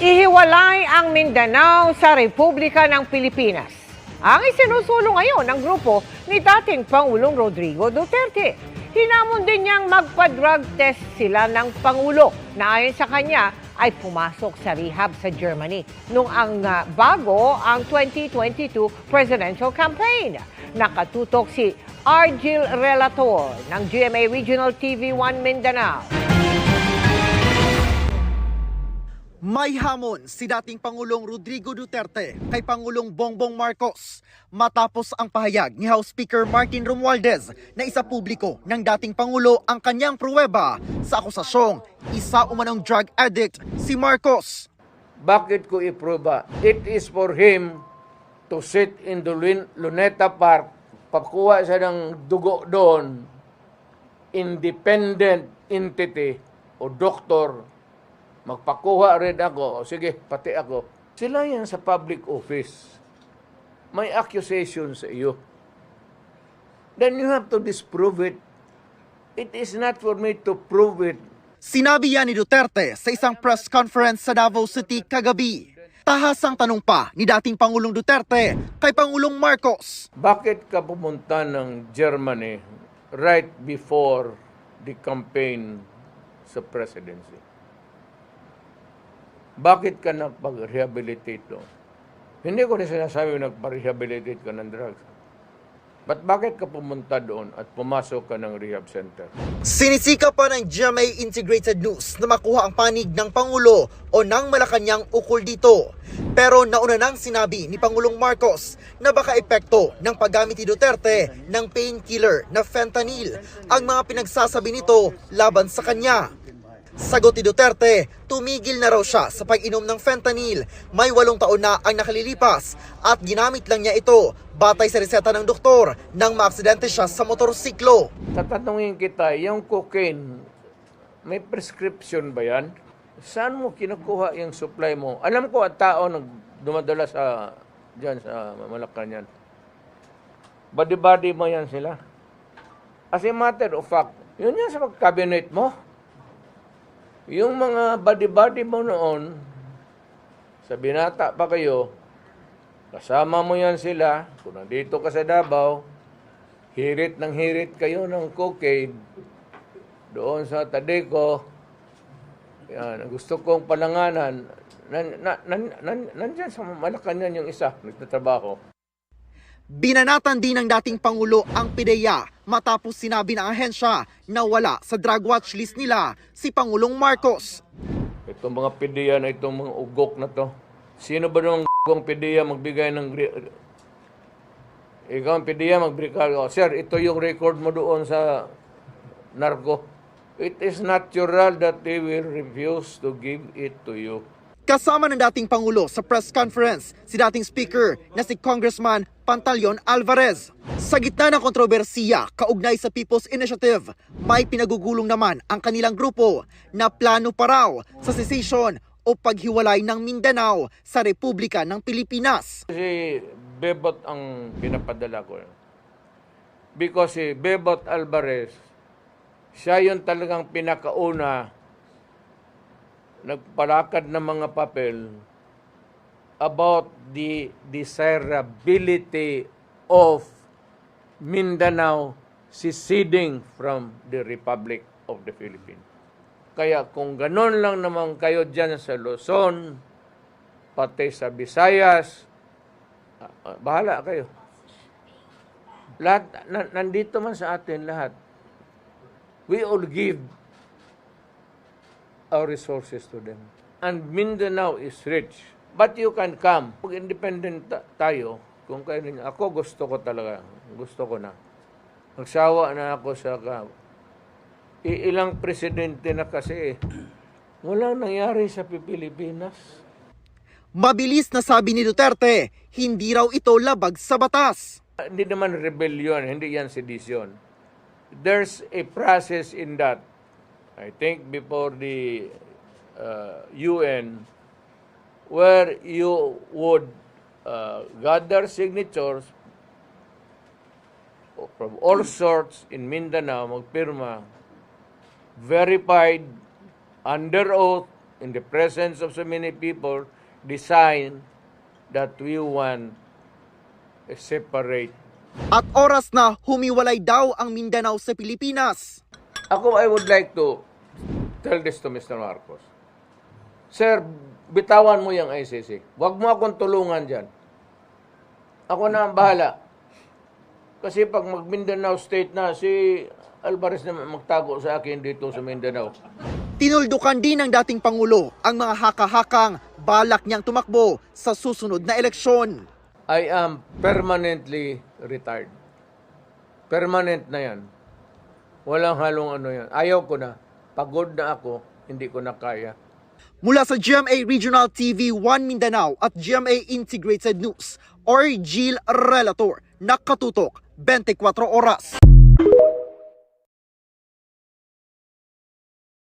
Ihiwalay ang Mindanao sa Republika ng Pilipinas. Ang isinusulong ngayon ng grupo ni dating Pangulong Rodrigo Duterte. Hinamon din niyang magpa-drug test sila ng Pangulo na ayon sa kanya ay pumasok sa rehab sa Germany nung bago ang 2022 presidential campaign. Nakatutok si Argil Relator ng GMA Regional TV1 Mindanao. May hamon si dating Pangulong Rodrigo Duterte kay Pangulong Bongbong Marcos matapos ang pahayag ni House Speaker Martin Romualdez na isa publiko ng dating Pangulo ang kanyang pruweba sa akusasyong isa umanong drug addict si Marcos. Bakit ko iprueba? It is for him to sit in the Luneta Park, pakuha siya ng dugo doon, independent entity o doktor, magpakuha rin ako, o sige, pati ako. Sila yan sa public office. May accusation sa iyo. Then you have to disprove it. It is not for me to prove it. Sinabi yan ni Duterte sa isang press conference sa Davao City kagabi. Tahasang tanong pa ni dating Pangulong Duterte kay Pangulong Marcos. Bakit ka pumunta ng Germany right before the campaign sa presidency? Bakit ka nagpag-rehabilitate doon? Hindi ko na sinasabi nagpag-rehabilitate ka ng drugs. But bakit ka pumunta doon at pumasok ka ng rehab center? Sinisika pa ng GMA Integrated News na makuha ang panig ng Pangulo o ng Malacanang ukol dito. Pero nauna nang sinabi ni Pangulong Marcos na baka epekto ng paggamit ni Duterte ng painkiller na fentanyl ang mga pinagsasabi nito laban sa kanya. Sagot ni Duterte, tumigil na raw siya sa pag-inom ng fentanyl. May 8 taon na ang nakalilipas at ginamit lang niya ito batay sa reseta ng doktor nang maaksidente siya sa motorsiklo. Tatanungin kita, yung cocaine, may prescription ba yan? Saan mo kinukuha yung supply mo? Alam ko at tao nang dumadala dyan sa Malacanang. Body-body mo yan sila. As a matter of fact, yun yan sa cabinet mo. Yung mga body-body mo noon, sa binata pa kayo, kasama mo yan sila, kung nandito ka sa Davao, hirit kayo ng cocaine, doon sa Tadeco, yan, gusto kong palanganan, nandyan sa Malacanang yung isa, nagtatrabaho. Binanatan din ng dating Pangulo ang PIDEA matapos sinabi ng ahensya na wala sa drug watch list nila si Pangulong Marcos. Itong mga PIDEA na itong mga ugok na to, sino ba nung kung PIDEA magbigay ng... Ikaw ang PIDEA magbigay, sir, ito yung record mo doon sa narco. It is natural that they will refuse to give it to you. Kasama ng dating Pangulo sa press conference si dating Speaker na si Congressman Pantaleon Alvarez. Sa gitna ng kontrobersiya kaugnay sa People's Initiative, may pinagugulong naman ang kanilang grupo na plano pa raw sa secession o paghiwalay ng Mindanao sa Republika ng Pilipinas. Si Bebot ang pinapadala ko. Because si Bebot Alvarez, siya yung talagang pinakauna nagpalakad ng mga papel about the desirability of Mindanao seceding from the Republic of the Philippines. Kaya kung ganon lang naman kayo dyan sa Luzon, pati sa Visayas, bahala kayo. Lahat, nandito man sa atin lahat. We all give our resources to them. And Mindanao is rich. But you can come. Pag independent tayo, kung kayo ninyo, ako gusto ko talaga. Gusto ko na. Nagsawa na ako sa ilang presidente na kasi walang nangyari sa Pilipinas. Mabilis na sabi ni Duterte, hindi raw ito labag sa batas. Hindi naman rebellion, hindi yan sedition. There's a process in that. I think before the UN, where you would gather signatures from all sorts in Mindanao, magpirma, verified, under oath, in the presence of so many people, decide that we want a separate. At oras na humiwalay daw ang Mindanao sa Pilipinas. Ako, I would like to tell this to Mr. Marcos. Sir, bitawan mo yung ICC. Huwag mo akong tulungan dyan. Ako na ang bahala. Kasi pag mag-Mindanao State na, si Alvarez na magtago sa akin dito sa Mindanao. Tinuldukan din ng dating Pangulo ang mga haka-hakang balak niyang tumakbo sa susunod na eleksyon. I am permanently retired. Permanent na yan. Walang halong ano yan. Ayaw ko na. Pagod na ako, hindi ko na kaya. Mula sa GMA Regional TV 1 Mindanao at GMA Integrated News, or GIL Relator, nakatutok 24 oras.